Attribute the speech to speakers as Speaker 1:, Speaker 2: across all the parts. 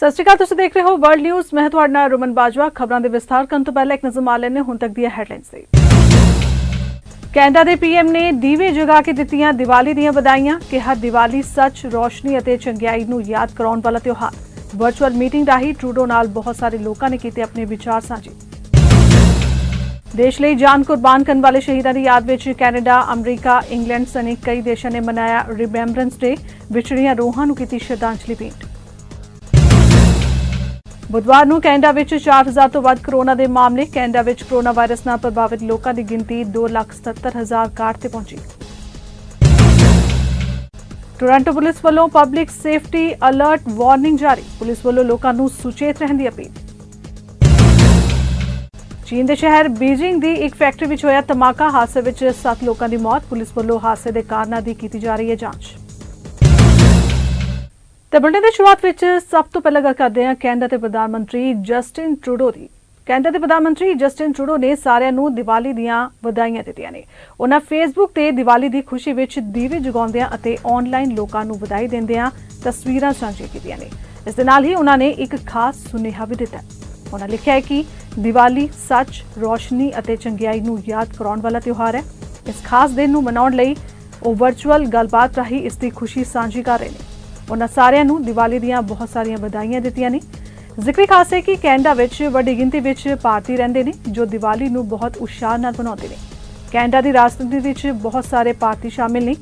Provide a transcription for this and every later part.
Speaker 1: ਸਤਿ ਸ਼੍ਰੀ ਅਕਾਲ, ਤੁਸੀਂ ਦੇਖ ਰਹੇ ਹੋ ਵਰਲਡ ਨਿਊਜ਼। ਮੈਂ ਤੁਹਾਡੇ ਨਾਲ ਰਮਨ ਬਾਜਵਾ। ਖਬਰਾਂ ਦੇ ਵਿਸਥਾਰ ਕਰਨ ਤੋਂ ਪਹਿਲਾਂ ਇੱਕ ਨਜ਼ਰ ਮਾਰ ਲੈਣੇ ਹੁਣ ਤੱਕ ਦੀਆਂ ਹੈਡਲਾਈਨਸ ਤੇ। ਕੈਨੇਡਾ ਦੇ ਪੀਐਮ ਨੇ ਦੀਵੇ ਜਗਾ ਕੇ ਦਿੱਤੀਆਂ ਦੀਵਾਲੀ ਦੀਆਂ ਵਧਾਈਆਂ। ਕਿਹਾ ਦੀਵਾਲੀ ਸੱਚ, ਰੋਸ਼ਨੀ ਅਤੇ ਚੰਗਿਆਈ ਨੂੰ ਯਾਦ ਕਰਾਉਣ ਵਾਲਾ ਤਿਉਹਾਰ। ਵਰਚੁਅਲ ਮੀਟਿੰਗ ਰਾਹੀਂ ਟਰੂਡੋ ਨਾਲ ਬਹੁਤ ਸਾਰੇ ਲੋਕਾਂ ਨੇ ਕੀਤੇ ਆਪਣੇ ਵਿਚਾਰ ਸਾਂਝੇ। ਦੇਸ਼ ਲਈ ਜਾਨ ਕੁਰਬਾਨ ਕਰਨ ਵਾਲੇ ਸ਼ਹੀਦਾਂ ਦੀ ਯਾਦ ਵਿੱਚ ਕੈਨੇਡਾ, ਅਮਰੀਕਾ, ਇੰਗਲੈਂਡ ਸਣੇ ਕਈ ਦੇਸ਼ਾਂ ਨੇ ਮਨਾਇਆ ਰਿਮੈਂਬਰੈਂਸ ਡੇ। ਵਿਛੜੀਆਂ ਰੂਹਾਂ ਨੂੰ ਕੀਤੀ ਸ਼ਰਧਾਂਜਲੀ ਭੇਂਟ। ਬੁੱਧਵਾਰ ਨੂੰ ਕੈਨੇਡਾ ਵਿੱਚ 4000 ਤੋਂ ਵੱਧ ਕਰੋਨਾ ਦੇ ਮਾਮਲੇ। ਕੈਨੇਡਾ ਵਿੱਚ ਕਰੋਨਾ ਵਾਇਰਸ ਨਾਲ ਪ੍ਰਭਾਵਿਤ ਲੋਕਾਂ ਦੀ ਗਿਣਤੀ 2,77,061 ਤੇ ਪਹੁੰਚੀ। ਟੋਰਾਂਟੋ ਪੁਲਿਸ ਵੱਲੋਂ ਪਬਲਿਕ ਸੇਫਟੀ ਅਲਰਟ ਵਾਰਨਿੰਗ ਜਾਰੀ। ਪੁਲਿਸ ਵੱਲੋਂ ਲੋਕਾਂ ਨੂੰ ਸੁਚੇਤ ਰਹਿਣ ਦੀ ਅਪੀਲ। ਚੀਨ ਦੇ ਸ਼ਹਿਰ ਬੀਜਿੰਗ ਦੀ ਇੱਕ ਫੈਕਟਰੀ ਵਿੱਚ ਹੋਇਆ ਧਮਾਕਾ। ਹਾਦਸੇ ਵਿੱਚ 7 ਲੋਕਾਂ ਦੀ ਮੌਤ। ਪੁਲਿਸ ਵੱਲੋਂ ਹਾਦਸੇ ਦੇ ਕਾਰਨਾਂ ਦੀ ਕੀਤੀ ਜਾ ਰਹੀ ਹੈ ਜਾਂਚ। ਤੇ ਬੁਲੇਟਿਨ ਦੀ ਸ਼ੁਰੂਆਤ ਵਿੱਚ ਸਭ ਤੋਂ ਪਹਿਲਾਂ ਗੱਲ ਕਰਦੇ ਹਾਂ ਕੈਨੇਡਾ ਦੇ ਪ੍ਰਧਾਨ ਮੰਤਰੀ ਜਸਟਿਨ ਟਰੂਡੋ ਦੀ। ਕੈਨੇਡਾ ਦੇ ਪ੍ਰਧਾਨ ਮੰਤਰੀ ਜਸਟਿਨ ਟਰੂਡੋ ਨੇ ਸਾਰਿਆਂ ਨੂੰ ਦੀਵਾਲੀ ਦੀਆਂ ਵਧਾਈਆਂ ਦਿੱਤੀਆਂ ਨੇ। ਉਹਨਾਂ ਫੇਸਬੁੱਕ ਤੇ ਦੀਵਾਲੀ ਦੀ ਖੁਸ਼ੀ ਵਿੱਚ ਦੀਵੇ ਜਗਾਉਂਦਿਆਂ ਅਤੇ ਆਨਲਾਈਨ ਲੋਕਾਂ ਨੂੰ ਵਧਾਈ ਦਿੰਦਿਆਂ ਤਸਵੀਰਾਂ ਸਾਂਝੀਆਂ ਕੀਤੀਆਂ ਨੇ। ਇਸ ਦੇ ਨਾਲ ਹੀ ਉਹਨਾਂ ਨੇ ਇੱਕ ਖਾਸ ਸੁਨੇਹਾ ਵੀ ਦਿੱਤਾ। ਉਹਨਾਂ ਲਿਖਿਆ ਹੈ ਕਿ ਦੀਵਾਲੀ ਸੱਚ, ਰੋਸ਼ਨੀ ਅਤੇ ਚੰਗਿਆਈ ਨੂੰ ਯਾਦ ਕਰਾਉਣ ਵਾਲਾ ਤਿਉਹਾਰ ਹੈ। ਇਸ ਖਾਸ ਦਿਨ ਨੂੰ ਮਨਾਉਣ ਲਈ ਉਹ ਵਰਚੁਅਲ ਗੱਲਬਾਤ ਰਾਹੀਂ ਇਸ ਦੀ ਖੁਸ਼ੀ ਸਾਂਝੀ ਕਰ ਰਹੇ ਨੇ। ਉਹਨਾਂ ਸਾਰਿਆਂ ਨੂੰ ਦੀਵਾਲੀ ਦੀਆਂ ਬਹੁਤ ਸਾਰੀਆਂ ਵਧਾਈਆਂ ਦਿੱਤੀਆਂ ਨੇ। ਜ਼ਿਕਰ ਖਾਸ ਹੈ ਕਿ ਕੈਨੇਡਾ ਵਿੱਚ ਵੱਡੀ ਗਿਣਤੀ ਵਿੱਚ ਭਾਰਤੀ ਰਹਿੰਦੇ ਨੇ ਜੋ ਦੀਵਾਲੀ ਨੂੰ ਬਹੁਤ ਉਤਸ਼ਾਹ ਨਾਲ ਮਨਾਉਂਦੇ ਨੇ। ਕੈਨੇਡਾ ਦੀ ਰਾਜਨੀਤੀ ਵਿੱਚ ਬਹੁਤ ਸਾਰੇ ਭਾਰਤੀ ਸ਼ਾਮਿਲ ਨੇ।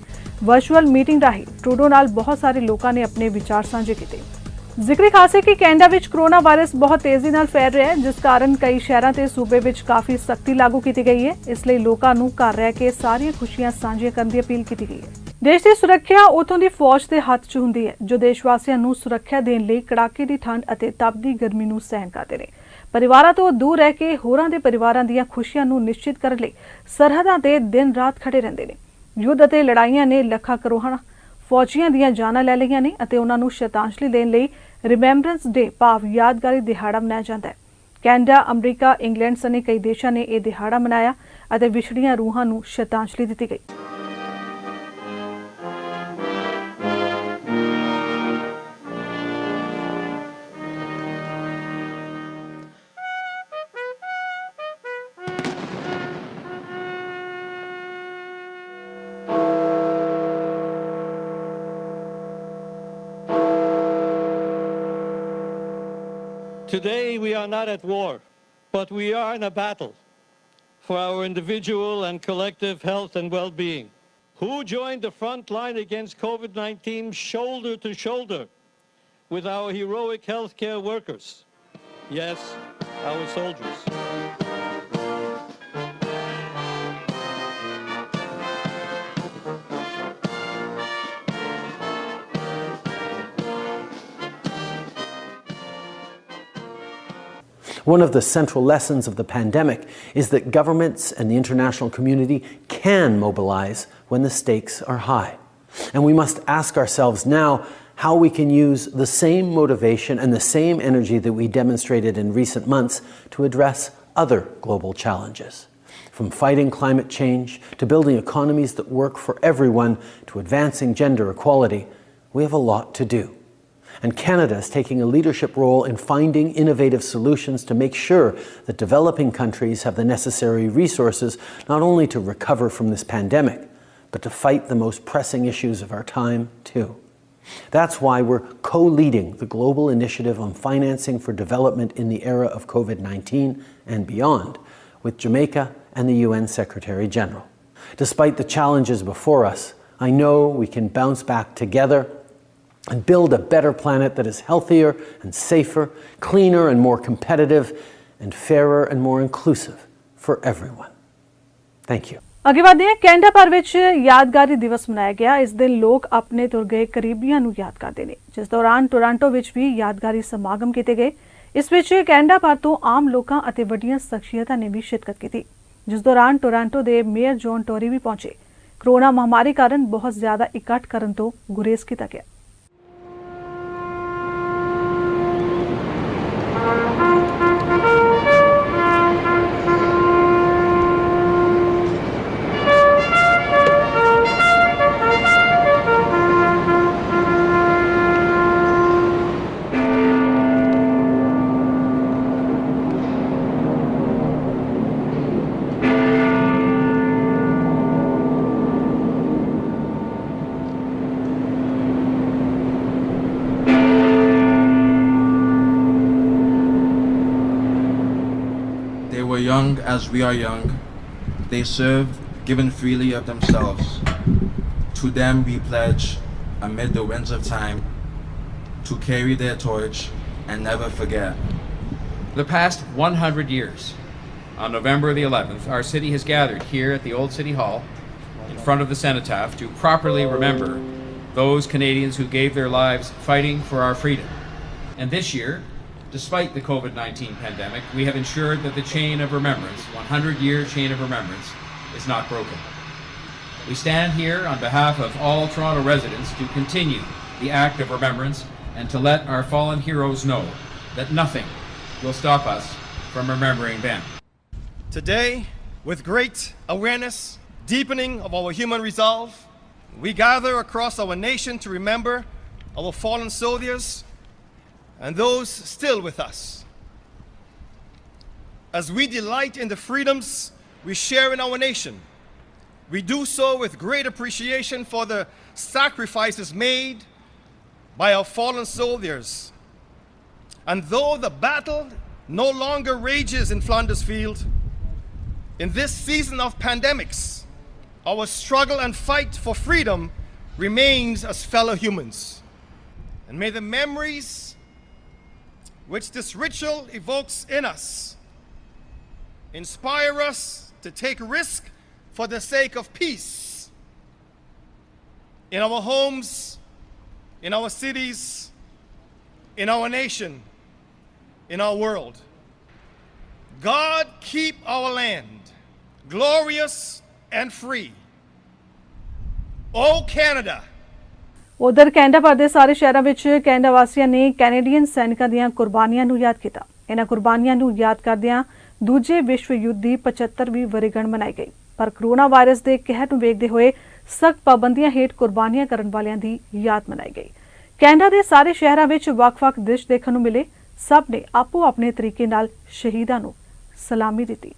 Speaker 1: ਵਰਚੁਅਲ ਮੀਟਿੰਗ ਰਾਹੀਂ ਟਰੂਡੋ ਨਾਲ ਬਹੁਤ ਸਾਰੇ ਲੋਕਾਂ ਨੇ ਆਪਣੇ ਵਿਚਾਰ ਸਾਂਝੇ ਕੀਤੇ। ਜ਼ਿਕਰ ਖਾਸ ਹੈ ਕਿ ਕੈਨੇਡਾ ਵਿੱਚ ਕਰੋਨਾ ਵਾਇਰਸ ਬਹੁਤ ਤੇਜ਼ੀ ਨਾਲ ਫੈਲ ਰਿਹਾ ਹੈ, ਜਿਸ ਕਾਰਨ ਕਈ ਸ਼ਹਿਰਾਂ ਤੇ ਸੂਬੇ ਵਿੱਚ ਕਾਫੀ ਸਖਤੀ ਲਾਗੂ ਕੀਤੀ ਗਈ ਹੈ। ਇਸ ਲਈ ਲੋਕਾਂ ਨੂੰ ਘਰ ਰਹਿ ਕੇ ਸਾਰੀਆਂ ਖੁਸ਼ੀਆਂ ਸਾਂਝੀਆਂ ਕਰਨ ਦੀ ਅਪੀਲ ਕੀਤੀ ਗਈ ਹੈ। ਦੇਸ਼ ਦੀ ਸੁਰੱਖਿਆ ਉਥੋਂ ਦੀ ਫੌਜ ਦੇ ਹੱਥ 'ਚ ਹੁੰਦੀ ਹੈ ਜੋ ਦੇਸ਼ ਵਾਸੀਆਂ ਨੂੰ ਸੁਰੱਖਿਆ ਦੇਣ ਲਈ ਕੜਾਕੇ ਦੀ ਠੰਡ ਅਤੇ ਤਪਦੀ ਗਰਮੀ ਨੂੰ ਸਹਿਣ ਕਰਦੇ ਨੇ। ਪਰਿਵਾਰਾਂ ਤੋਂ ਦੂਰ ਰਹਿ ਕੇ ਹੋਰਾਂ ਦੇ ਪਰਿਵਾਰਾਂ ਦੀਆਂ ਖੁਸ਼ੀਆਂ ਨੂੰ ਨਿਸ਼ਚਿਤ ਕਰਨ ਲਈ ਸਰਹੱਦਾਂ ਤੇ ਦਿਨ ਰਾਤ ਖੜੇ ਰਹਿੰਦੇ ਨੇ। ਯੁੱਧ ਅਤੇ ਲੜਾਈਆਂ ਨੇ ਲੱਖਾਂ ਕਰੋੜਾਂ ਫੌਜੀਆਂ ਦੀਆਂ ਜਾਨਾਂ ਲੈ ਲਈਆਂ ਨੇ ਅਤੇ ਉਹਨਾਂ ਨੂੰ ਸ਼ਰਧਾਂਜਲੀ ਦੇਣ ਲਈ ਰਿਮੈਂਬਰੈਂਸ ਡੇ ਭਾਵ ਯਾਦਗਾਰੀ ਦਿਹਾੜਾ ਮਨਾਇਆ ਜਾਂਦਾ ਹੈ। ਕੈਨੇਡਾ, ਅਮਰੀਕਾ, ਇੰਗਲੈਂਡ ਸਣੇ ਕਈ ਦੇਸ਼ਾਂ ਨੇ ਇਹ ਦਿਹਾੜਾ ਮਨਾਇਆ ਅਤੇ ਵਿਛੜੀਆਂ ਰੂਹਾਂ ਨੂੰ ਸ਼ਰਧਾਂਜਲੀ ਦਿੱਤੀ ਗਈ।
Speaker 2: Today we are not at war, but we are in a battle for our individual and collective health and well-being. Who joined the front line against COVID-19 shoulder to shoulder with our heroic healthcare workers? Yes, our soldiers.
Speaker 3: One of the central lessons of the pandemic is that governments and the international community can mobilize when the stakes are high. And we must ask ourselves now how we can use the same motivation and the same energy that we demonstrated in recent months to address other global challenges. From fighting climate change to building economies that work for everyone to advancing gender equality, we have a lot to do. And Canada is taking a leadership role in finding innovative solutions to make sure that developing countries have the necessary resources not only to recover from this pandemic, but to fight the most pressing issues of our time too. That's why we're co-leading the global initiative on financing for development in the era of COVID-19 and beyond with Jamaica and the UN Secretary General. Despite the challenges before us, I know we can bounce back together and build a better planet that is healthier and safer, cleaner and more competitive, and fairer and more inclusive for everyone. Thank you.
Speaker 1: ਅੱਗੇ ਵਧਦੇ ਹਾਂ। Canada ਭਰ ਵਿੱਚ ਯਾਦਗਾਰੀ ਦਿਵਸ ਮਨਾਇਆ ਗਿਆ। ਇਸ ਦਿਨ ਲੋਕ ਆਪਣੇ ਤੁਰ ਗਏ ਕਰੀਬੀਆਂ ਨੂੰ ਯਾਦ ਕਰਦੇ ਨੇ, ਜਿਸ ਦੌਰਾਨ ਟੋਰਾਂਟੋ ਵਿੱਚ ਵੀ ਯਾਦਗਾਰੀ ਸਮਾਗਮ ਕੀਤੇ ਗਏ। ਇਸ ਵਿੱਚ ਕੈਨੇਡਾ ਭਰ ਤੋਂ ਆਮ ਲੋਕਾਂ ਅਤੇ ਵੱਡੀਆਂ ਸ਼ਖਸੀਅਤਾਂ ਨੇ ਵੀ ਸ਼ਿਰਕਤ ਕੀਤੀ, ਜਿਸ ਦੌਰਾਨ ਟੋਰਾਂਟੋ ਦੇ ਮੇਅਰ ਜੌਨ ਟੋਰੀ ਵੀ ਪਹੁੰਚੇ। ਕਰੋਨਾ ਮਹਾਮਾਰੀ ਕਾਰਨ ਬਹੁਤ ਜ਼ਿਆਦਾ ਇਕੱਠ ਕਰਨ ਤੋਂ ਗੁਰੇਜ਼ ਕੀਤਾ ਗਿਆ।
Speaker 4: young as we are young, they served, given freely of themselves. To them we pledge, amid the winds of time, to carry their torch and never forget.
Speaker 5: The past 100 years, on November the 11th, our city has gathered here at the Old City Hall in front of the cenotaph to properly remember those Canadians who gave their lives fighting for our freedom. And this year, despite the COVID-19 pandemic, we have ensured that the chain of remembrance, 100-year chain of remembrance, is not broken. We stand here on behalf of all Toronto residents to continue the act of remembrance and to let our fallen heroes know that nothing will stop us from remembering them.
Speaker 6: Today, with great awareness, deepening of our human resolve, we gather across our nation to remember our fallen soldiers and those still with us. As we delight in the freedoms we share in our nation, we do so with great appreciation for the sacrifices made by our fallen soldiers. And though the battle no longer rages in Flanders Field, in this season of pandemics, our struggle and fight for freedom remains as fellow humans. And may the memories which this ritual evokes in us inspire us to take risk for the sake of peace in our homes, in our cities, in our nation, in our world. God keep our land glorious and free. O Canada!
Speaker 1: ਉਧਰ Canada ਭਰ ਦੇ ਸਾਰੇ ਸ਼ਹਿਰਾਂ ਵਿੱਚ Canada ਵਾਸੀਆਂ ਨੇ Canadian ਸੈਨਿਕਾਂ ਦੀਆਂ ਕੁਰਬਾਨੀਆਂ ਨੂੰ ਯਾਦ ਕੀਤਾ। ਇਹਨਾਂ ਕੁਰਬਾਨੀਆਂ ਨੂੰ ਯਾਦ ਕਰਦਿਆਂ ਦੂਜੇ ਵਿਸ਼ਵ ਯੁੱਧ ਦੀ 75ਵੀਂ ਵਰ੍ਹੇਗੰਢ ਮਨਾਈ ਗਈ। ਪਰ ਕੋਰੋਨਾ ਵਾਇਰਸ ਦੇ ਕਹਿਰ ਨੂੰ ਵੇਖਦੇ ਹੋਏ ਸਖਤ ਪਾਬੰਦੀਆਂ ਹੇਠ ਕੁਰਬਾਨੀਆਂ ਕਰਨ ਵਾਲਿਆਂ ਦੀ ਯਾਦ ਮਨਾਈ ਗਈ। ਕੈਨੇਡਾ ਦੇ ਸਾਰੇ ਸ਼ਹਿਰਾਂ ਵਿੱਚ ਵੱਖ-ਵੱਖ ਦ੍ਰਿਸ਼ ਦੇਖਣ ਨੂੰ ਮਿਲੇ। ਸਭ ਨੇ ਆਪੋ ਆਪਣੇ ਤਰੀਕੇ ਨਾਲ ਸ਼ਹੀਦਾਂ ਨੂੰ ਸਲਾਮੀ ਦਿੱਤੀ।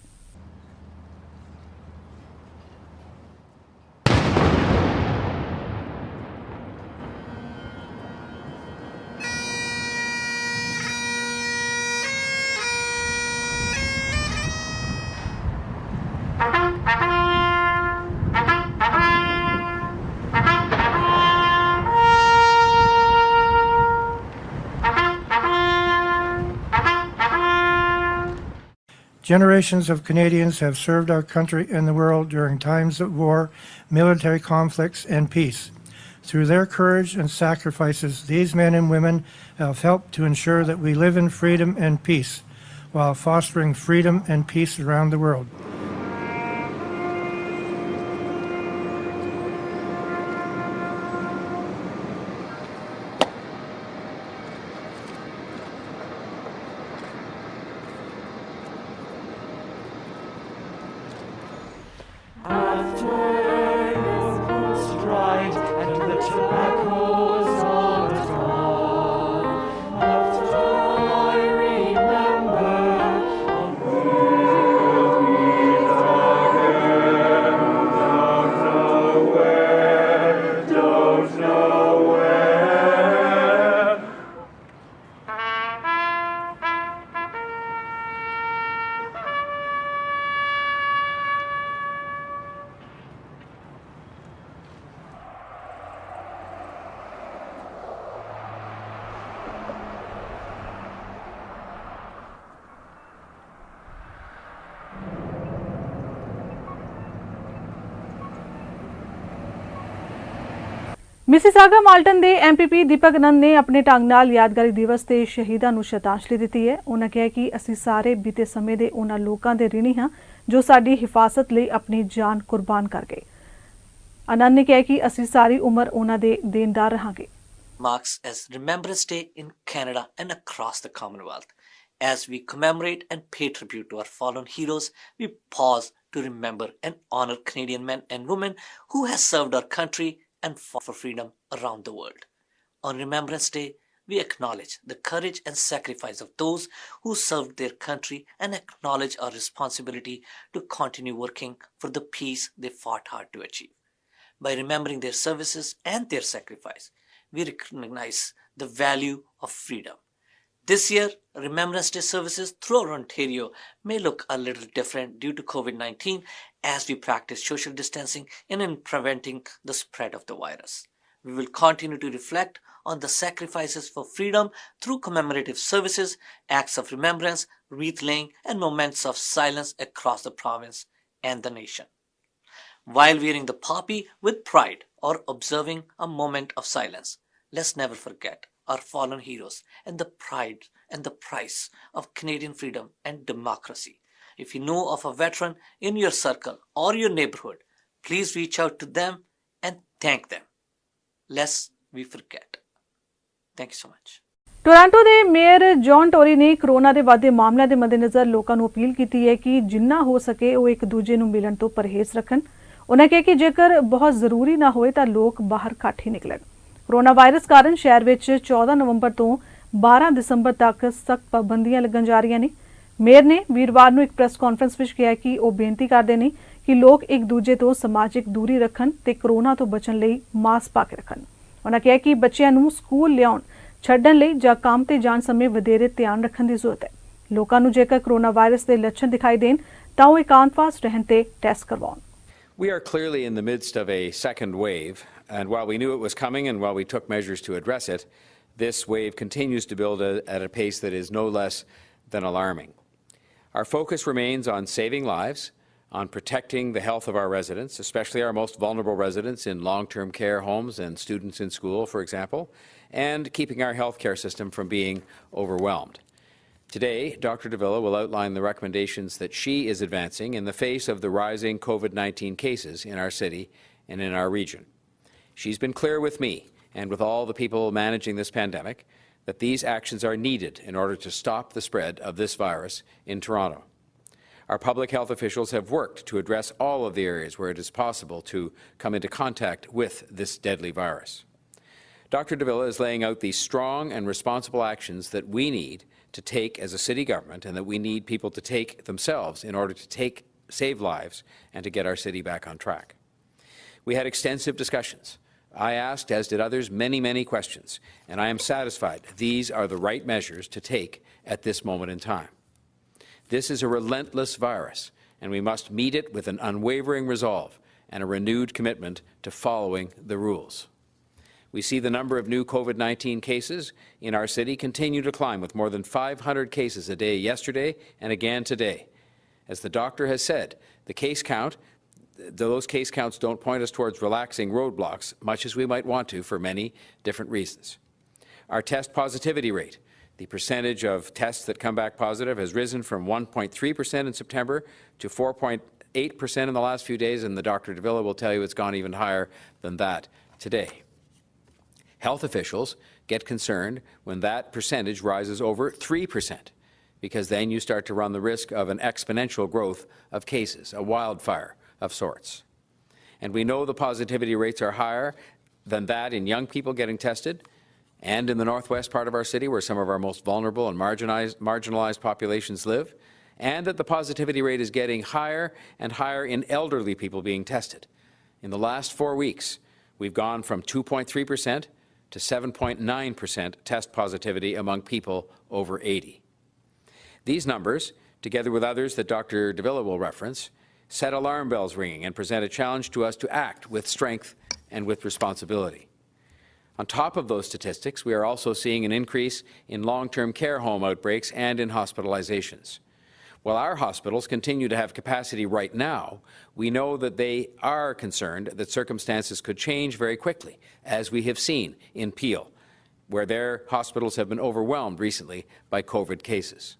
Speaker 7: Generations of Canadians have served our country and the world during times of war, military conflicts, and peace. Through their courage and sacrifices, these men and women have helped to ensure that we live in freedom and peace, while fostering freedom and peace around the world.
Speaker 1: Mississauga Malton ਦੇ MPP ਦੀਪਕ ਨੰਦ ਨੇ ਆਪਣੇ ਢੰਗ ਨਾਲ ਯਾਦਗਾਰੀ ਦਿਵਸ ਤੇ ਸ਼ਹੀਦਾਂ ਨੂੰ ਸ਼ਰਧਾਂਜਲੀ ਦਿੱਤੀ ਹੈ। ਉਹਨਾਂ ਕਿਹਾ ਕਿ ਅਸੀਂ ਸਾਰੇ ਬੀਤੇ ਸਮੇਂ ਦੇ ਉਹਨਾਂ ਲੋਕਾਂ ਦੇ ਰਿਣੀ ਹਾਂ ਜੋ ਸਾਡੀ ਹਿਫਾਜ਼ਤ ਲਈ ਆਪਣੀ ਜਾਨ ਕੁਰਬਾਨ ਕਰ ਗਏ। ਆਨੰਦ ਨੇ ਕਿਹਾ ਕਿ ਅਸੀਂ ਸਾਰੀ ਉਮਰ ਉਹਨਾਂ ਦੇ ਦੇਣਦਾਰ ਰਹਾਂਗੇ।
Speaker 8: Marks as Remembrance Day in Canada and across the Commonwealth. As we commemorate and pay tribute to our fallen heroes, we pause to remember and honor Canadian men and women who have served our country and fought for freedom around the world. On Remembrance Day, we acknowledge the courage and sacrifice of those who served their country and acknowledge our responsibility to continue working for the peace they fought hard to achieve. By remembering their services and their sacrifice, we recognize the value of freedom, This year, Remembrance Day services throughout Ontario may look a little different due to COVID-19 as we practice social distancing and in preventing the spread of the virus. We will continue to reflect on the sacrifices for freedom through commemorative services, acts of remembrance, wreath laying, and moments of silence across the province and the nation. While wearing the poppy with pride or observing a moment of silence, let's never forget our fallen heroes and the pride and the price of Canadian freedom and democracy. If you know of a veteran in your circle or your neighborhood, please reach out to them and thank them. Lest we forget. Thank you so much.
Speaker 1: Toronto ਦੇ mayor John Tory ਨੇ corona ਦੇ ਵੱਧਦੇ ਮਾਮਲਿਆਂ ਦੇ ਮੱਦੇਨਜ਼ਰ ਲੋਕਾਂ ਨੂੰ appeal ਕੀਤੀ ਹੈ ਕਿ ਜਿੰਨਾ ਹੋ ਸਕੇ ਉਹ ਇੱਕ ਦੂਜੇ ਨੂੰ ਮਿਲਣ ਤੋਂ ਪਰਹੇਜ਼ ਰੱਖਣ। ਉਹਨਾਂ ਕਿਹਾ ਕਿ ਜੇਕਰ ਬਹੁਤ ਜ਼ਰੂਰੀ ਨਾ ਹੋਏ ਤਾਂ ਲੋਕ ਬਾਹਰ ਘੱਟ ਹੀ ਨਿਕਲਣ। ਕੋਰੋਨਾ ਵਾਇਰਸ ਕਾਰਨ ਸ਼ਹਿਰ ਵਿੱਚ 14 ਨਵੰਬਰ ਤੋਂ 12 ਦਸੰਬਰ ਤੱਕ ਸਖਤ ਪਾਬੰਦੀਆਂ ਲੱਗਣ ਜਾ ਰਹੀਆਂ ਨੇ। ਮੇਅਰ ਨੇ ਵੀਰਵਾਰ ਨੂੰ ਇੱਕ ਪ੍ਰੈਸ ਕਾਨਫਰੰਸ ਵਿੱਚ ਕਿਹਾ ਕਿ ਉਹ ਬੇਨਤੀ ਕਰਦੇ ਨੇ ਕਿ ਲੋਕ ਇੱਕ ਦੂਜੇ ਤੋਂ ਸਮਾਜਿਕ ਦੂਰੀ ਰੱਖਣ ਤੇ ਕੋਰੋਨਾ ਤੋਂ ਬਚਣ ਲਈ ਮਾਸਕ ਪਾ ਕੇ ਰੱਖਣ। ਉਹਨਾਂ ਕਿਹਾ ਕਿ ਬੱਚਿਆਂ ਨੂੰ ਸਕੂਲ ਲਿਆਉਣ ਛੱਡਣ ਲਈ ਜਾਂ ਕੰਮ ਤੇ ਜਾਣ ਸਮੇਂ ਵਧੇਰੇ ਧਿਆਨ ਰੱਖਣ ਦੀ ਜ਼ਰੂਰਤ ਹੈ। ਲੋਕਾਂ ਨੂੰ ਜੇਕਰ ਕੋਰੋਨਾ ਵਾਇਰਸ ਦੇ ਲੱਛਣ ਦਿਖਾਈ ਦੇਣ ਤਾਂ ਉਹ ਇਕਾਂਤਵਾਸ ਰਹਿਣ ਤੇ ਟੈਸਟ ਕਰਵਾਉਣ।
Speaker 5: We are clearly in the midst of a second wave, and while we knew it was coming and while we took measures to address it, this wave continues to build at a pace that is no less than alarming. Our focus remains on saving lives, on protecting the health of our residents, especially our most vulnerable residents in long-term care homes and students in school, for example, and keeping our healthcare system from being overwhelmed. Today, Dr. Davila will outline the recommendations that she is advancing in the face of the rising COVID-19 cases in our city and in our region. She's been clear with me and with all the people managing this pandemic that these actions are needed in order to stop the spread of this virus in Toronto. Our public health officials have worked to address all of the areas where it is possible to come into contact with this deadly virus. Dr. Davila is laying out the strong and responsible actions that we need to take as a city government and that we need people to take themselves in order to save lives and to get our city back on track. We had extensive discussions. I asked, as did others, many questions, and I am satisfied these are the right measures to take at this moment in time. This is a relentless virus, and we must meet it with an unwavering resolve and a renewed commitment to following the rules. We see the number of new COVID-19 cases in our city continue to climb, with more than 500 cases a day yesterday and again today. As the doctor has said, those case counts don't point us towards relaxing roadblocks, much as we might want to for many different reasons. Our test positivity rate, the percentage of tests that come back positive, has risen from 1.3% in September to 4.8% in the last few days, and the Dr. Davila will tell you it's gone even higher than that today. Health officials get concerned when that percentage rises over 3%, because then you start to run the risk of an exponential growth of cases, a wildfire of sorts. And we know the positivity rates are higher than that in young people getting tested and in the northwest part of our city, where some of our most vulnerable and marginalized populations live, and that the positivity rate is getting higher and higher in elderly people being tested. In the last 4 weeks, we've gone from 2.3% to 7.9% test positivity among people over 80. These numbers, together with others that Dr. Davila will reference, set alarm bells ringing and present a challenge to us to act with strength and with responsibility. On top of those statistics, we are also seeing an increase in long-term care home outbreaks and in hospitalizations. While our hospitals continue to have capacity right now, we know that they are concerned that circumstances could change very quickly, as we have seen in Peel, where their hospitals have been overwhelmed recently by COVID cases.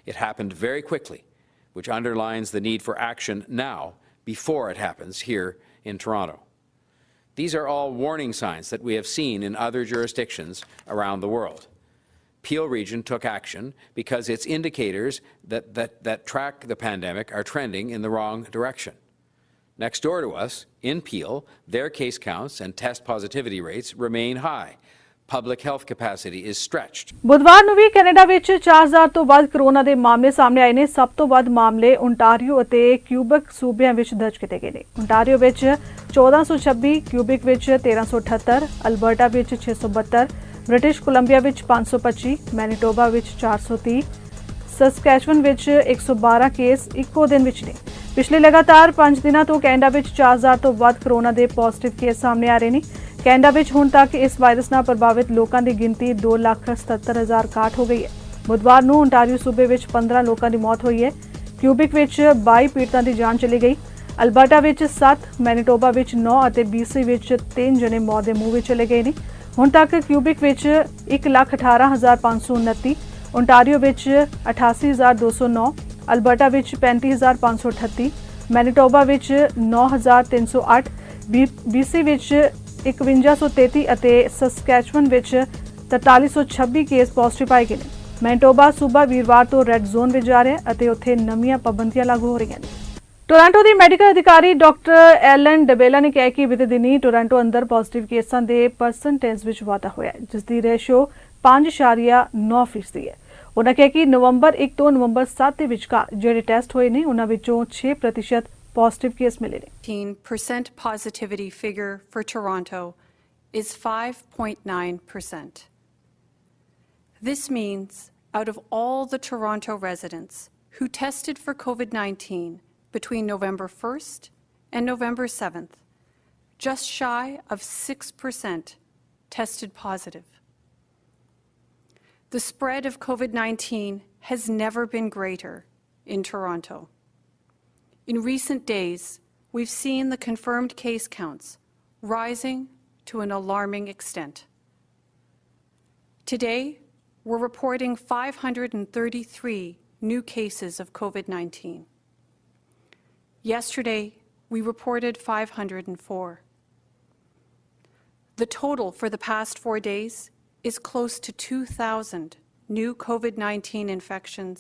Speaker 5: It happened very quickly, which underlines the need for action now before it happens here in Toronto. These are all warning signs that we have seen in other jurisdictions around the world. Peel region took action because its indicators that track the pandemic are trending in the wrong direction. Next door to us, in Peel, their case counts and test positivity rates remain high. Public health capacity is stretched.
Speaker 1: ਬੁੱਧਵਾਰ ਨੂੰ ਵੀ Canada ਵਿੱਚ 4000 ਤੋਂ ਵੱਧ corona ਦੇ ਮਾਮਲੇ ਸਾਹਮਣੇ ਆਏ ਨੇ। ਸਭ ਤੋਂ ਵੱਧ ਮਾਮਲੇ ਓਨਟਾਰੀਓ ਅਤੇ ਕਿਊਬਿਕ ਸੂਬਿਆਂ ਵਿੱਚ ਦਰਜ ਕੀਤੇ ਗਏ ਨੇ। ਓਨਟਾਰੀਓ ਵਿੱਚ 1426, ਕਿਊਬਿਕ ਵਿੱਚ 1378, ਅਲਬਰਟਾ ਵਿੱਚ 672, ਬ੍ਰਿਟਿਸ਼ ਕੋਲੰਬੀਆ ਵਿੱਚ 525, ਮੈਨੀਟੋਬਾ ਵਿੱਚ 430, ਸਸਕੈਚੁਅਨ ਵਿੱਚ 112 ਕੇਸ ਇੱਕੋ ਦਿਨ ਵਿੱਚ ਨੇ। ਪਿਛਲੇ ਲਗਾਤਾਰ 5 ਦਿਨਾਂ ਤੋਂ ਕੈਨੇਡਾ ਵਿੱਚ 4000 ਤੋਂ ਵੱਧ ਕਰੋਨਾ ਦੇ ਪੋਜ਼ਿਟਿਵ ਕੇਸ ਸਾਹਮਣੇ ਆ ਰਹੇ ਨੇ। ਕੈਨੇਡਾ ਵਿੱਚ ਹੁਣ ਤੱਕ ਇਸ ਵਾਇਰਸ ਨਾਲ ਪ੍ਰਭਾਵਿਤ ਲੋਕਾਂ ਦੀ ਗਿਣਤੀ 2,77,061 ਹੋ ਗਈ ਹੈ। ਬੁੱਧਵਾਰ ਨੂੰ ontario ਸੂਬੇ ਵਿੱਚ 15 ਲੋਕਾਂ ਦੀ ਮੌਤ ਹੋਈ ਹੈ। ਕਿਊਬਿਕ ਵਿੱਚ 22 ਪੀੜਤਾਂ ਦੀ ਜਾਨ ਚਲੀ ਗਈ। ਅਲਬਰਟਾ ਵਿੱਚ 7, ਮੈਨੀਟੋਬਾ ਵਿੱਚ 9 ਅਤੇ BC ਵਿੱਚ 3 ਜਣੇ ਮੌਤ ਦੇ ਮੂੰਹ ਵਿੱਚ ਚਲੇ ਗਏ ਨੇ। ਹੁਣ ਤੱਕ ਕਿਊਬਿਕ ਵਿੱਚ 1,18,529, ontario ਵਿੱਚ 88,209, ਅਲਬਰਟਾ ਵਿੱਚ 35,538, ਮੈਨੀਟੋਬਾ ਵਿੱਚ 9,308, BC ਵਿੱਚ 5133 ਅਤੇ ਸਸਕੈਚੁਅਨ ਵਿੱਚ 4326 ਕੇਸ ਪੋਜ਼ਿਟਿਵ ਪਾਏ ਗਏ ਨੇ। ਮੈਨੀਟੋਬਾ ਸੂਬਾ ਵੀਰਵਾਰ ਤੋਂ ਰੈੱਡ ਜ਼ੋਨ ਵਿੱਚ ਜਾ ਰਿਹਾ ਹੈ ਅਤੇ ਉੱਥੇ ਨਵੀਆਂ ਪਾਬੰਦੀਆਂ ਲਾਗੂ ਹੋ ਰਹੀਆਂ ਨੇ। ਟੋਰਾਂਟੋ ਦੀ ਮੈਡੀਕਲ ਅਧਿਕਾਰੀ ਡਾਕਟਰ ਐਲਨ ਡਬੇਲਾ ਨੇ ਕਿਹਾ ਕਿ ਬੀਤੇ ਦਿਨੀ ਟੋਰਾਂਟੋ ਅੰਦਰ ਪੋਜ਼ਿਟਿਵ ਕੇਸਾਂ ਦੇ ਪਰਸੈਂਟੇਜ ਵਿੱਚ ਵਾਧਾ ਹੋਇਆ ਹੈ, ਜਿਸ ਦੀ ਰੇਸ਼ੋ 5.9% ਹੈ। ਉਨ੍ਹਾਂ ਕਿਹਾ ਕਿ ਨਵੰਬਰ 1 ਤੋਂ ਨਵੰਬਰ 7 ਦੇ ਵਿਚਕਾਰ ਜਿਹੜੇ ਟੈਸਟ ਹੋਏ ਨੇ ਉਹਨਾਂ ਵਿੱਚੋਂ 6% ਪੋਜ਼ਿਟਿਵ ਕੇਸ ਮਿਲੇ ਨੇ।
Speaker 9: 18% positivity figure for Toronto is 5.9%. This means out of all the Toronto residents who tested for COVID-19 between November 1st and November 7th, just shy of 6% tested positive. The spread of COVID-19 has never been greater in Toronto. In recent days, we've seen the confirmed case counts rising to an alarming extent. Today, we're reporting 533 new cases of COVID-19. Yesterday, we reported 504. The total for the past 4 days is close to 2,000 new COVID-19 infections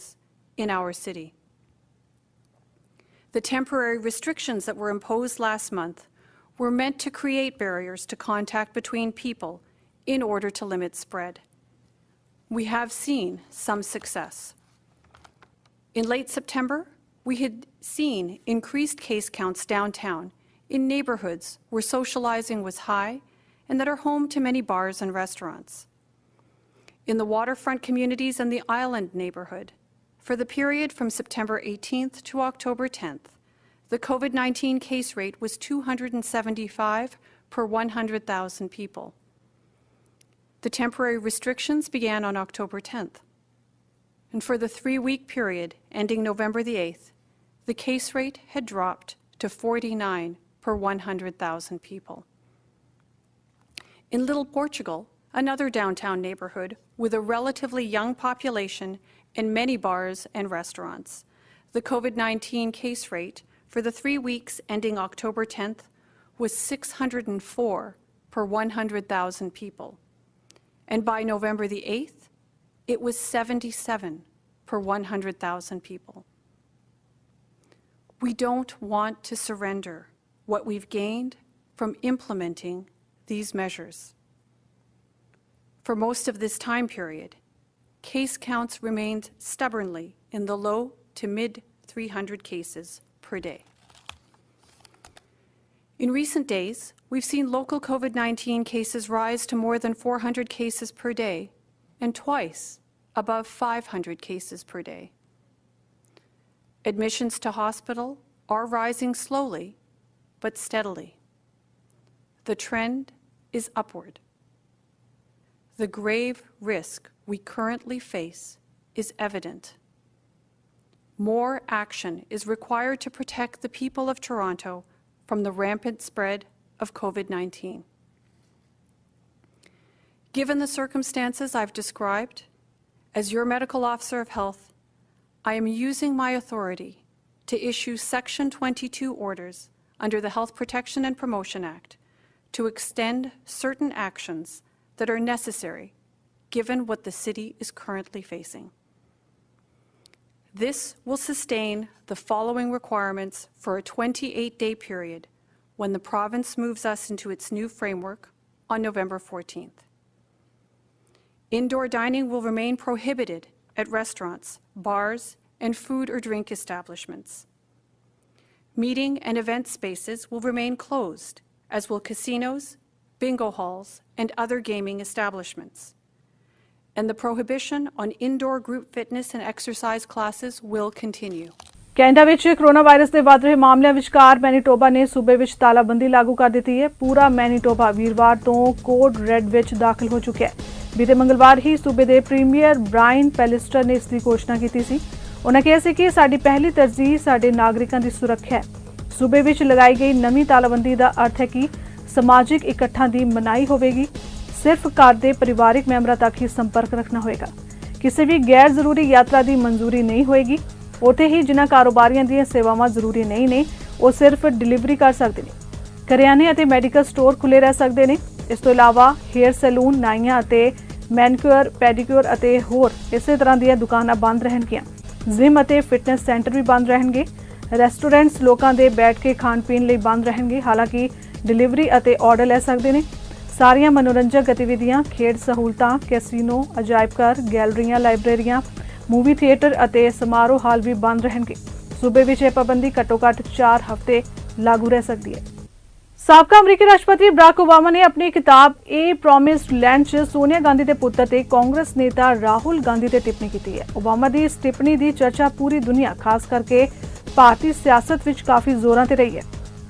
Speaker 9: in our city. The temporary restrictions that were imposed last month were meant to create barriers to contact between people in order to limit spread. We have seen some success. In late September, we had seen increased case counts downtown in neighborhoods where socializing was high and that are home to many bars and restaurants. In the waterfront communities and the island neighborhood, for the period from September 18th to October 10th, the COVID-19 case rate was 275 per 100,000 people. The temporary restrictions began on October 10th. And for the 3-week period ending November the 8th, the case rate had dropped to 49 per 100,000 people. In Little Portugal, another downtown neighborhood with a relatively young population and many bars and restaurants, the COVID-19 case rate for the 3 weeks ending October 10th was 604 per 100,000 people. And by November the 8th, it was 77 per 100,000 people. We don't want to surrender what we've gained from implementing these measures. For most of this time period, case counts remained stubbornly in the low to mid 300 cases per day. In recent days, we've seen local COVID-19 cases rise to more than 400 cases per day and twice above 500 cases per day. Admissions to hospital are rising slowly but steadily. The trend is upward. The grave risk we currently face is evident. More action is required to protect the people of Toronto from the rampant spread of COVID-19. Given the circumstances I've described, as your medical officer of health, I am using my authority to issue Section 22 orders under the Health Protection and Promotion Act to extend certain actions that are necessary given what the city is currently facing. This will sustain the following requirements for a 28-day period when the province moves us into its new framework on November 14th. Indoor dining will remain prohibited at restaurants, bars, and food or drink establishments. Meeting and event spaces will remain closed, as will casinos, bingo halls, and other gaming establishments. and the prohibition on indoor group fitness and exercise classes will continue.
Speaker 1: Canada ਵਿੱਚ corona virus ਦੇ ਵੱਧ ਰਹੇ ਮਾਮਲਿਆਂ ਵਿਚਕਾਰ Manitoba ਨੇ ਸੂਬੇ ਵਿੱਚ ਤਾਲਾਬੰਦੀ ਲਾਗੂ ਕਰ ਦਿੱਤੀ ਹੈ। ਪੂਰਾ ਮੈਨੀਟੋਬਾ ਵੀਰਵਾਰ ਤੋਂ ਕੋਡ ਰੈੱਡ ਵਿੱਚ ਦਾਖਲ ਹੋ ਚੁੱਕਿਆ ਹੈ। ਬੀਤੇ ਮੰਗਲਵਾਰ ਹੀ ਸੂਬੇ ਦੇ ਪ੍ਰੀਮੀਅਰ ਬ੍ਰਾਇਨ ਪੈਲਿਸਟਰ ਨੇ ਇਸ ਦੀ ਘੋਸ਼ਣਾ ਕੀਤੀ ਸੀ। ਉਹਨਾਂ ਕਿਹਾ ਸੀ ਕਿ ਸਾਡੀ ਪਹਿਲੀ ਤਰਜੀਹ ਸਾਡੇ ਨਾਗਰਿਕਾਂ ਦੀ ਸੁਰੱਖਿਆ ਹੈ। ਸੂਬੇ ਵਿੱਚ ਲਗਾਈ ਗਈ ਨਵੀਂ ਤਾਲਾਬੰਦੀ ਦਾ ਅਰਥ ਹੈ ਕਿ ਸਮਾਜਿਕ ਇਕੱਠਾਂ ਦੀ ਮਨਾਹੀ ਹੋਵੇਗੀ। ਸਿਰਫ ਘਰ ਦੇ ਪਰਿਵਾਰਕ ਮੈਂਬਰਾਂ ਤੱਕ ਹੀ ਸੰਪਰਕ ਰੱਖਣਾ ਹੋਏਗਾ। ਕਿਸੇ ਵੀ ਗੈਰ ਜ਼ਰੂਰੀ ਯਾਤਰਾ ਦੀ ਮਨਜ਼ੂਰੀ ਨਹੀਂ ਹੋਏਗੀ। ਉੱਥੇ ਹੀ ਜਿਨ੍ਹਾਂ ਕਾਰੋਬਾਰੀਆਂ ਦੀਆਂ ਸੇਵਾਵਾਂ ਜ਼ਰੂਰੀ ਨਹੀਂ ਨੇ ਉਹ ਸਿਰਫ ਡਿਲੀਵਰੀ ਕਰ ਸਕਦੇ ਨੇ। ਕਰਿਆਨੇ ਅਤੇ ਮੈਡੀਕਲ ਸਟੋਰ ਖੁੱਲ੍ਹੇ ਰਹਿ ਸਕਦੇ ਨੇ। ਇਸ ਤੋਂ ਇਲਾਵਾ ਹੇਅਰ ਸੈਲੂਨ, ਨਾਈਆਂ ਅਤੇ ਮੈਨੀਕਿਉਰ, ਪੈਡੀਕਿਉਰ ਅਤੇ ਹੋਰ ਇਸੇ ਤਰ੍ਹਾਂ ਦੀਆਂ ਦੁਕਾਨਾਂ ਬੰਦ ਰਹਿਣਗੀਆਂ। ਜਿਮ ਅਤੇ ਫਿਟਨੈਸ ਸੈਂਟਰ ਵੀ ਬੰਦ ਰਹਿਣਗੇ। ਰੈਸਟੋਰੈਂਟਸ ਲੋਕਾਂ ਦੇ ਬੈਠ ਕੇ ਖਾਣ ਪੀਣ ਲਈ ਬੰਦ ਰਹਿਣਗੇ। ਹਾਲਾਂਕਿ ਡਿਲੀਵਰੀ ਅਤੇ ਆਰਡਰ ਲੈ ਸਕਦੇ ਨੇ। ਸਾਰੀਆਂ ਮਨੋਰੰਜਕ ਗਤੀਵਿਧੀਆਂ, ਖੇਡ ਸਹੂਲਤਾਂ, ਕੈਸੀਨੋ, ਅਜਾਇਬ ਘਰ, ਗੈਲਰੀਆਂ, ਲਾਇਬ੍ਰੇਰੀਆਂ, ਮੂਵੀ ਥੀਏਟਰ ਅਤੇ ਸਮਾਰੋਹ ਹਾਲ ਵੀ ਬੰਦ ਰਹਿਣਗੇ। ਸੂਬੇ ਵਿੱਚ ਇਹ ਪਾਬੰਦੀ ਘੱਟੋ-ਘੱਟ 4 ਹਫ਼ਤੇ ਲਾਗੂ ਰਹਿ ਸਕਦੀ ਹੈ। ਸਾਬਕਾ ਅਮਰੀਕੀ ਰਾਸ਼ਟਰਪਤੀ ਬਰਾਕ ਓਬਾਮਾ ਨੇ ਆਪਣੀ ਕਿਤਾਬ ਏ ਪ੍ਰੋਮਿਸਡ ਲੈਂਡ 'ਚ ਸੋਨੀਆ ਗਾਂਧੀ ਦੇ ਪੁੱਤਰ ਤੇ ਕਾਂਗਰਸ ਨੇਤਾ ਰਾਹੁਲ ਗਾਂਧੀ ਤੇ ਟਿੱਪਣੀ ਕੀਤੀ ਹੈ। ਓਬਾਮਾ ਦੀ ਇਸ ਟਿੱਪਣੀ ਦੀ ਚਰਚਾ ਪੂਰੀ ਦੁਨੀਆ, ਖਾਸ ਕਰਕੇ ਭਾਰਤੀ ਸਿਆਸਤ ਵਿੱਚ ਕਾਫੀ ਜ਼ੋਰਾਂ ਤੇ ਰਹੀ ਹੈ।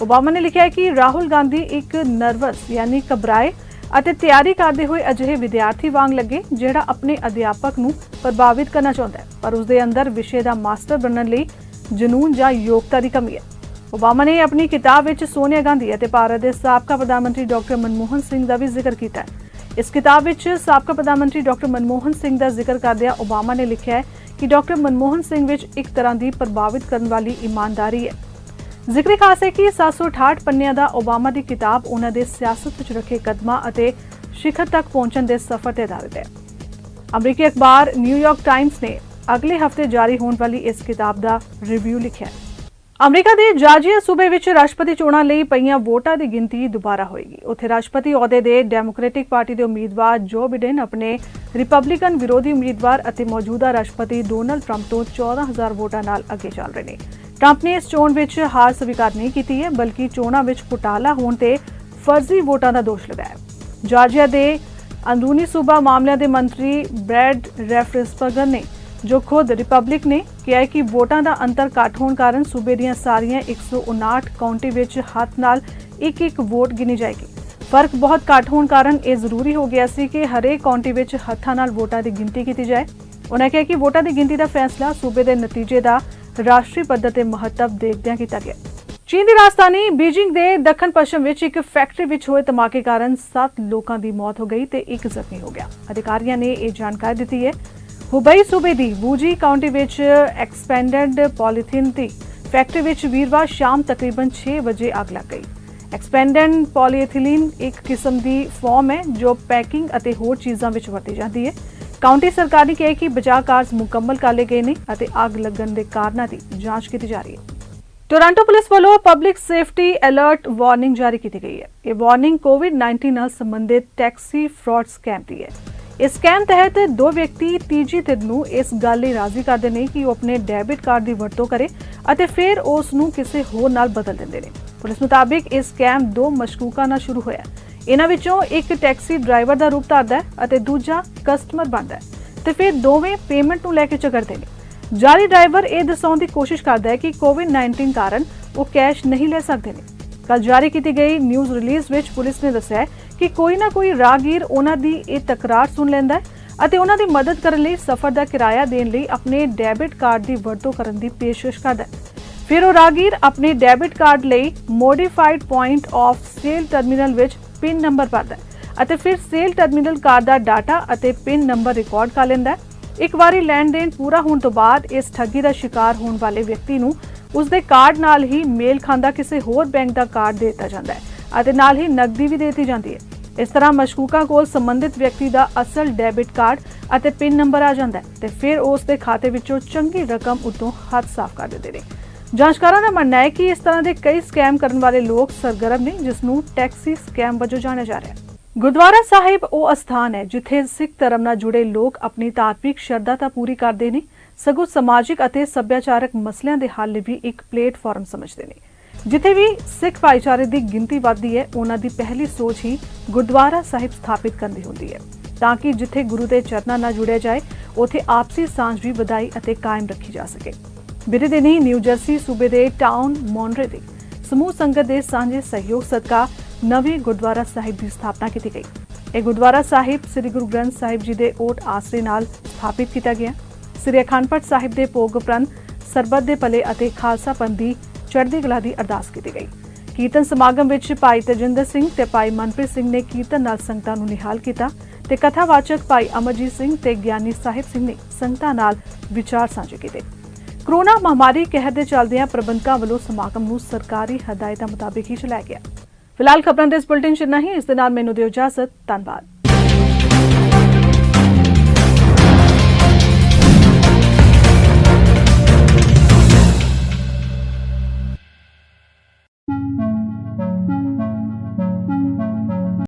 Speaker 1: ਓਬਾਮਾ ਨੇ ਲਿਖਿਆ ਹੈ ਕਿ ਰਾਹੁਲ ਗਾਂਧੀ ਇੱਕ ਨਰਵਸ ਯਾਨੀ ਘਬਰਾਏ ਅਤੇ ਤਿਆਰੀ ਕਰਦੇ ਹੋਏ ਅਜਿਹੇ ਵਿਦਿਆਰਥੀ ਵਾਂਗ ਲੱਗੇ ਜਿਹੜਾ ਆਪਣੇ ਅਧਿਆਪਕ ਨੂੰ ਪ੍ਰਭਾਵਿਤ ਕਰਨਾ ਚਾਹੁੰਦਾ ਹੈ, ਪਰ ਉਸਦੇ ਅੰਦਰ ਵਿਸ਼ੇ ਦਾ ਮਾਸਟਰ ਬਣਨ ਲਈ ਜਨੂੰਨ ਜਾਂ ਯੋਗਤਾ ਦੀ ਕਮੀ ਹੈ। ਓਬਾਮਾ ਨੇ ਆਪਣੀ ਕਿਤਾਬ ਵਿੱਚ ਸੋਨੀਆ ਗਾਂਧੀ ਅਤੇ ਭਾਰਤ ਦੇ ਸਾਬਕਾ ਪ੍ਰਧਾਨ ਮੰਤਰੀ ਡਾਕਟਰ ਮਨਮੋਹਨ ਸਿੰਘ ਦਾ ਵੀ ਜ਼ਿਕਰ ਕੀਤਾ ਹੈ। ਇਸ ਕਿਤਾਬ ਵਿੱਚ ਸਾਬਕਾ ਪ੍ਰਧਾਨ ਮੰਤਰੀ ਡਾਕਟਰ ਮਨਮੋਹਨ ਸਿੰਘ ਦਾ ਜ਼ਿਕਰ ਕਰਦਿਆਂ ਓਬਾਮਾ ਨੇ ਲਿਖਿਆ ਹੈ ਕਿ ਡਾਕਟਰ ਮਨਮੋਹਨ ਸਿੰਘ ਵਿੱਚ ਇੱਕ ਤਰ੍ਹਾਂ ਦੀ ਪ੍ਰਭਾਵਿਤ ਕਰਨ ਵਾਲੀ ਇਮਾਨਦਾਰੀ ਹੈ। ਜ਼ਿਕਰ ਖਾਸ ਹੈ ਕਿ 768 ਪੰਨਿਆਂ ਦਾ ਓਬਾਮਾ ਦੀ ਕਿਤਾਬ ਉਹਨਾਂ ਦੇ ਸਿਆਸਤ ਵਿੱਚ ਰੱਖੇ ਕਦਮਾਂ ਅਤੇ ਸਿਖਰ ਤੱਕ ਪਹੁੰਚਣ ਦੇ ਸਫ਼ਰ ਤੇ ਆਧਾਰਿਤ ਹੈ। ਅਮਰੀਕੀ ਅਖਬਾਰ ਨਿਊਯਾਰਕ ਟਾਈਮਜ਼ ਨੇ ਅਗਲੇ ਹਫ਼ਤੇ ਜਾਰੀ ਹੋਣ ਵਾਲੀ ਇਸ ਕਿਤਾਬ ਦਾ ਰਿਵਿਊ ਲਿਖਿਆ ਹੈ। ਅਮਰੀਕਾ ਦੇ ਜਾਰਜੀਆ ਸੂਬੇ ਵਿੱਚ ਰਾਸ਼ਟਰਪਤੀ ਚੋਣਾਂ ਲਈ ਪਈਆਂ ਵੋਟਾਂ ਦੀ ਗਿਣਤੀ ਦੁਬਾਰਾ ਹੋਏਗੀ। ਉੱਥੇ ਰਾਸ਼ਟਰਪਤੀ ਅਹੁਦੇ ਦੇ ਡੈਮੋਕ੍ਰੈਟਿਕ ਪਾਰਟੀ ਦੇ ਉਮੀਦਵਾਰ ਜੋ ਬਿਡਨ ਆਪਣੇ ਰਿਪਬਲਿਕਨ ਵਿਰੋਧੀ ਉਮੀਦਵਾਰ ਅਤੇ ਮੌਜੂਦਾ ਰਾਸ਼ਟਰਪਤੀ ਡੋਨਲਡ ਟਰੰਪ ਤੋਂ 14,000 ਵੋਟਾਂ ਨਾਲ ਅੱਗੇ ਚੱਲ ਰਹੇ ਨੇ। ਟਰੰਪ ਨੇ ਇਸ ਚੋਣ ਵਿੱਚ ਹਾਰ ਸਵੀਕਾਰ ਨਹੀਂ ਕੀਤੀ ਹੈ, ਬਲਕਿ ਚੋਣਾਂ ਵਿੱਚ ਘੁਟਾਲਾ ਹੋਣ ਤੇ ਫਰਜ਼ੀ ਵੋਟਾਂ ਦਾ ਦੋਸ਼ ਲਗਾਇਆ। ਜਾਰਜੀਆ ਦੇ ਅੰਦਰੂਨੀ ਸੂਬਾ ਮਾਮਲਿਆਂ ਦੇ ਮੰਤਰੀ ਬ੍ਰੈਡ ਰੈਫਰਸਬਰਗਰ ਨੇ, ਜੋ ਖੁਦ ਰਿਪਬਲਿਕ ਨੇ, ਕਿਹਾ ਕਿ ਵੋਟਾਂ ਦਾ ਅੰਤਰ ਘੱਟ ਹੋਣ ਕਾਰਨ ਸੂਬੇ ਦੀਆਂ ਸਾਰੀਆਂ 159 ਕਾਉਂਟੀ ਵਿੱਚ ਹੱਥ ਨਾਲ ਇੱਕ ਵੋਟ ਗਿਣੀ ਜਾਏਗੀ। ਫਰਕ ਬਹੁਤ ਘੱਟ ਹੋਣ ਕਾਰਨ ਇਹ ਜ਼ਰੂਰੀ ਹੋ ਗਿਆ ਸੀ ਕਿ ਹਰੇਕ ਕਾਉਂਟੀ ਵਿੱਚ ਹੱਥਾਂ ਨਾਲ ਵੋਟਾਂ ਦੀ ਗਿਣਤੀ ਕੀਤੀ ਜਾਏ। ਉਨ੍ਹਾਂ ਕਿਹਾ ਕਿ ਵੋਟਾਂ ਦੀ ਗਿਣਤੀ ਦਾ ਫੈਸਲਾ ਸੂਬੇ ਦੇ ਨਤੀਜੇ ਦਾ ਰਾਸ਼ਟਰੀ ਪੱਧਰ ਤੇ ਮਹੱਤਵ ਦੇਖਦਿਆਂ ਕੀਤਾ ਗਿਆ। ਚੀਨ ਦੀ ਰਾਜਧਾਨੀ ਬੀਜਿੰਗ ਦੇ ਦੱਖਣ ਪੱਛਮ ਵਿੱਚ ਇੱਕ ਫੈਕਟਰੀ ਵਿੱਚ ਹੋਏ ਧਮਾਕੇ ਕਾਰਨ 7 ਲੋਕਾਂ ਦੀ ਮੌਤ ਹੋ ਗਈ ਤੇ 1 ਜ਼ਖਮੀ ਹੋ ਗਿਆ। ਅਧਿਕਾਰੀਆਂ ਨੇ ਇਹ ਜਾਣਕਾਰੀ ਦਿੱਤੀ ਹੈ। ਹੁਬਈ ਸੂਬੇ ਦੀ ਵੂਜੀ ਕਾਉਂਟੀ ਵਿੱਚ ਐਕਸਪੈਂਡਡ ਪੋਲੀਥੀਨ ਦੀ ਫੈਕਟਰੀ ਵਿੱਚ ਵੀਰਵਾਰ ਸ਼ਾਮ ਤਕਰੀਬਨ 6 ਵਜੇ ਅੱਗ ਲੱਗ ਗਈ। ਐਕਸਪੈਂਡਡ ਪੋਲੀਐਥੀਲੀਨ ਇੱਕ ਕਿਸਮ ਦੀ ਫੋਮ ਹੈ ਜੋ ਪੈਕਿੰਗ ਅਤੇ ਹੋਰ ਚੀਜ਼ਾਂ ਵਿੱਚ ਵਰਤੀ ਜਾਂਦੀ ਹੈ। ਕਾਉਂਟੀ ਸਰਕਾਰ ਨੇ ਕਿਹਾ ਕਿ ਬਚਾਅ ਕਾਰਜ ਮੁਕੰਮਲ ਕਰ ਲਏ ਗਏ ਨੇ ਅਤੇ ਅੱਗ ਲੱਗਣ ਦੇ ਕਾਰਨਾਂ ਦੀ ਜਾਂਚ ਕੀਤੀ ਜਾ ਰਹੀ ਹੈ। ਟੋਰਾਂਟੋ ਪੁਲਿਸ ਵੱਲੋਂ ਪਬਲਿਕ ਸੇਫਟੀ ਅਲਰਟ ਵਾਰਨਿੰਗ ਜਾਰੀ ਕੀਤੀ ਗਈ ਹੈ। ਇਹ ਵਾਰਨਿੰਗ ਕੋਵਿਡ-19 ਨਾਲ ਸੰਬੰਧਿਤ ਟੈਕਸੀ ਫਰਾਡ ਸਕੈਮ ਦੀ ਹੈ। ਇਸ ਸਕੈਮ ਤਹਿਤ 2 ਵਿਅਕਤੀ ਤੀਜੀ ਧਿਰ ਨੂੰ ਇਸ ਗੱਲ ਲਈ ਰਾਜ਼ੀ ਕਰਦੇ ਨੇ ਕਿ ਉਹ ਆਪਣੇ ਡੈਬਿਟ ਕਾਰਡ ਦੀ ਵਰਤੋਂ ਕਰੇ ਅਤੇ ਫਿਰ ਉਸ ਨੂੰ ਕਿਸੇ ਹੋਰ ਨਾਲ ਬਦਲ ਦਿੰਦੇ ਨੇ। ਪੁਲਿਸ ਮੁਤਾਬਿਕ ਇਹ ਸਕੈਮ 2 ਮਸ਼ਕੂਕਾਂ ਨਾਲ ਸ਼ੁਰੂ ਹੋਇਆ। ਇਹਨਾਂ ਵਿੱਚੋਂ ਇੱਕ ਟੈਕਸੀ ਡਰਾਈਵਰ ਦਾ ਰੂਪ ਧਾਰਦਾ ਹੈ ਅਤੇ ਦੂਜਾ ਕਸਟਮਰ ਬਣਦਾ ਹੈ ਤੇ ਫਿਰ ਦੋਵੇਂ ਪੇਮੈਂਟ ਨੂੰ ਲੈ ਕੇ ਝਗੜਦੇ ਨੇ। ਜਾਰੀ ਡਰਾਈਵਰ ਇਹ ਦਸਾਉਣ ਦੀ ਕੋਸ਼ਿਸ਼ ਕਰਦਾ ਹੈ ਕਿ ਕੋਵਿਡ-19 ਕਾਰਨ ਉਹ ਕੈਸ਼ ਨਹੀਂ ਲੈ ਸਕਦੇ ਨੇ। ਕੱਲ ਜਾਰੀ ਕੀਤੀ ਗਈ ਨਿਊਜ਼ ਰਿਲੀਜ਼ ਵਿੱਚ ਪੁਲਿਸ ਨੇ ਦੱਸਿਆ ਕਿ ਕੋਈ ਨਾ ਕੋਈ ਰਾਹਗੀਰ ਉਹਨਾਂ ਦੀ ਇਹ ਤਕਰਾਰ ਸੁਣ ਲੈਂਦਾ ਹੈ ਅਤੇ ਉਹਨਾਂ ਦੀ ਮਦਦ ਕਰਨ ਲਈ ਸਫ਼ਰ ਦਾ ਕਿਰਾਇਆ ਦੇਣ ਲਈ ਆਪਣੇ ਡੈਬਿਟ ਕਾਰਡ ਦੀ ਵਰਤੋਂ ਕਰਨ ਦੀ ਪੇਸ਼ਕਸ਼ ਕਰਦਾ ਹੈ। ਫਿਰ ਉਹ ਰਾਹਗੀਰ ਆਪਣੇ ਡੈਬਿਟ ਕਾਰਡ ਲਈ modified point of sale terminal ਵਿੱਚ ਪਿਨ ਨੰਬਰ ਭਰਦਾ ਹੈ ਅਤੇ ਫਿਰ ਸੇਲ ਟਰਮੀਨਲ ਕਾਰਡ ਦਾ ਡਾਟਾ ਅਤੇ ਪਿਨ ਨੰਬਰ ਰਿਕਾਰਡ ਕਰ ਲੈਂਦਾ ਹੈ। ਇੱਕ ਵਾਰੀ ਲੈਣ ਦੇਣ ਪੂਰਾ ਹੋਣ ਤੋਂ ਬਾਅਦ ਇਸ ਠੱਗੀ ਦਾ ਸ਼ਿਕਾਰ ਹੋਣ ਵਾਲੇ ਵਿਅਕਤੀ ਨੂੰ ਉਸਦੇ ਕਾਰਡ ਨਾਲ ਹੀ ਮੇਲ ਖਾਂਦਾ ਕਿਸੇ ਹੋਰ ਬੈਂਕ ਦਾ ਕਾਰਡ ਦੇ ਦਿੱਤਾ ਜਾਂਦਾ ਹੈ ਅਤੇ ਨਾਲ ਹੀ ਨਕਦੀ ਵੀ ਦੇ ਦਿੱਤੀ ਜਾਂਦੀ ਹੈ। ਇਸ ਤਰ੍ਹਾਂ ਮਸ਼ਕੂਕਾਂ ਕੋਲ ਸੰਬੰਧਿਤ ਵਿਅਕਤੀ ਦਾ ਅਸਲ ਡੈਬਿਟ ਕਾਰਡ ਅਤੇ ਪਿਨ ਨੰਬਰ ਆ ਜਾਂਦਾ ਹੈ ਤੇ ਫਿਰ ਉਸ ਦੇ ਖਾਤੇ ਵਿੱਚੋਂ ਚੰਗੀ ਰਕਮ ਉਤੋਂ ਹੱਥ ਸਾਫ਼ ਕਰ ਦਿੰਦੇ ਨੇ। ਜਾਂਚਕਾਰਾਂ ਦਾ ਮੰਨਣਾ ਹੈ ਕਿ ਇਸ ਤਰ੍ਹਾਂ ਦੇ ਕਈ ਸਕੈਮ ਕਰਨ ਵਾਲੇ ਲੋਕ ਸਰਗਰਮ ਨੇ, ਜਿਸ ਨੂੰ ਟੈਕਸੀ ਸਕੈਮ ਵਜੋਂ ਜਾਣਿਆ ਜਾ ਰਿਹਾ ਹੈ। ਗੁਰਦੁਆਰਾ ਸਾਹਿਬ ਉਹ ਅਸਥਾਨ ਹੈ ਜਿੱਥੇ ਸਿੱਖ ਧਰਮ ਨਾਲ ਜੁੜੇ ਲੋਕ ਆਪਣੀ ਧਾਰਮਿਕ ਸ਼ਰਧਾ ਤਾਂ ਪੂਰੀ ਕਰਦੇ ਨੇ, ਸਗੋਂ ਸਮਾਜਿਕ ਅਤੇ ਸੱਭਿਆਚਾਰਕ ਮਸਲਿਆਂ ਦੇ ਹੱਲ ਲਈ ਵੀ ਇੱਕ ਪਲੇਟਫਾਰਮ ਸਮਝਦੇ ਨੇ। ਜਿੱਥੇ ਵੀ ਸਿੱਖ ਭਾਈਚਾਰੇ ਦੀ ਗਿਣਤੀ ਵੱਧਦੀ ਹੈ, ਉਹਨਾਂ ਦੀ ਪਹਿਲੀ ਸੋਚ ਹੀ ਗੁਰਦੁਆਰਾ ਸਾਹਿਬ ਸਥਾਪਿਤ ਕਰਨ ਦੀ ਹੁੰਦੀ ਹੈ। ਤਾਂ ਕਿ ਜਿੱਥੇ ਗੁਰੂ ਦੇ ਚਰਨਾਂ ਨਾਲ ਜੁੜਿਆ ਜਾਏ ਉੱਥੇ ਆਪਸੀ ਸਾਂਝ ਵੀ ਵਧਾਈ ਅਤੇ ਕਾਇਮ ਰੱਖੀ ਜਾ ਸਕੇ। ਬੀਤੇ ਦਿਨੀ ਨਿਊ ਜਰਸੀ ਸੂਬੇ ਦੇ ਟਾਊਨ ਮੌਨਰੇ ਦੇ ਸਮੂਹ ਸੰਗਤ ਦੇ ਸਾਂਝੇ ਸਹਿਯੋਗ ਸਦਕਾ ਨਵੇਂ ਗੁਰਦੁਆਰਾ ਸਾਹਿਬ ਦੀ ਸਥਾਪਨਾ ਕੀਤੀ ਗਈ। ਇਹ ਗੁਰਦੁਆਰਾ ਸਾਹਿਬ ਸ੍ਰੀ ਗੁਰੂ ਗ੍ਰੰਥ ਸਾਹਿਬ ਜੀ ਦੇ ਓਟ ਆਸਰੇ ਨਾਲ ਸਥਾਪਿਤ ਕੀਤਾ ਗਿਆ। ਸ੍ਰੀ ਅਖੰਡ ਪਾਠ ਸਾਹਿਬ ਦੇ ਭੋਗ ਉਪਰੰਤ ਸਰਬੱਤ ਦੇ ਭਲੇ ਅਤੇ ਖਾਲਸਾ ਪੰਥ ਦੀ ਚੜ੍ਹਦੀ ਕਲਾ ਦੀ ਅਰਦਾਸ ਕੀਤੀ ਗਈ। ਕੀਰਤਨ ਸਮਾਗਮ ਵਿੱਚ ਭਾਈ ਤੇਜਿੰਦਰ ਸਿੰਘ ਤੇ ਭਾਈ ਮਨਪ੍ਰੀਤ ਸਿੰਘ ਨੇ ਕੀਰਤਨ ਨਾਲ ਸੰਗਤਾਂ ਨੂੰ ਨਿਹਾਲ ਕੀਤਾ ਤੇ ਕਥਾਵਾਚਕ ਭਾਈ ਅਮਰਜੀਤ ਸਿੰਘ ਤੇ ਗਿਆਨੀ ਸਾਹਿਬ ਸਿੰਘ ਨੇ ਸੰਗਤਾਂ ਨਾਲ ਵਿਚਾਰ ਸਾਂਝੇ ਕੀਤੇ। ਕੋਰੋਨਾ ਮਹਾਮਾਰੀ ਕਹਿਰ ਦੇ ਚੱਲਦਿਆਂ ਪ੍ਰਬੰਧਕਾਂ ਵੱਲੋਂ ਸਮਾਗਮ ਨੂੰ ਸਰਕਾਰੀ ਹਦਾਇਤਾਂ ਮੁਤਾਬਿਕ ਹੀ ਚਲਾਇਆ ਗਿਆ। ਫਿਲਹਾਲ ਖਬਰਾਂ ਦੇ ਇਸ ਬੁਲੇਟਿਨ 'ਚ ਨਹੀਂ, ਇਸ ਦੇ ਨਾਲ ਮੈਨੂੰ ਦਿਓ ਇਜਾਜ਼ਤ। ਧੰਨਵਾਦ।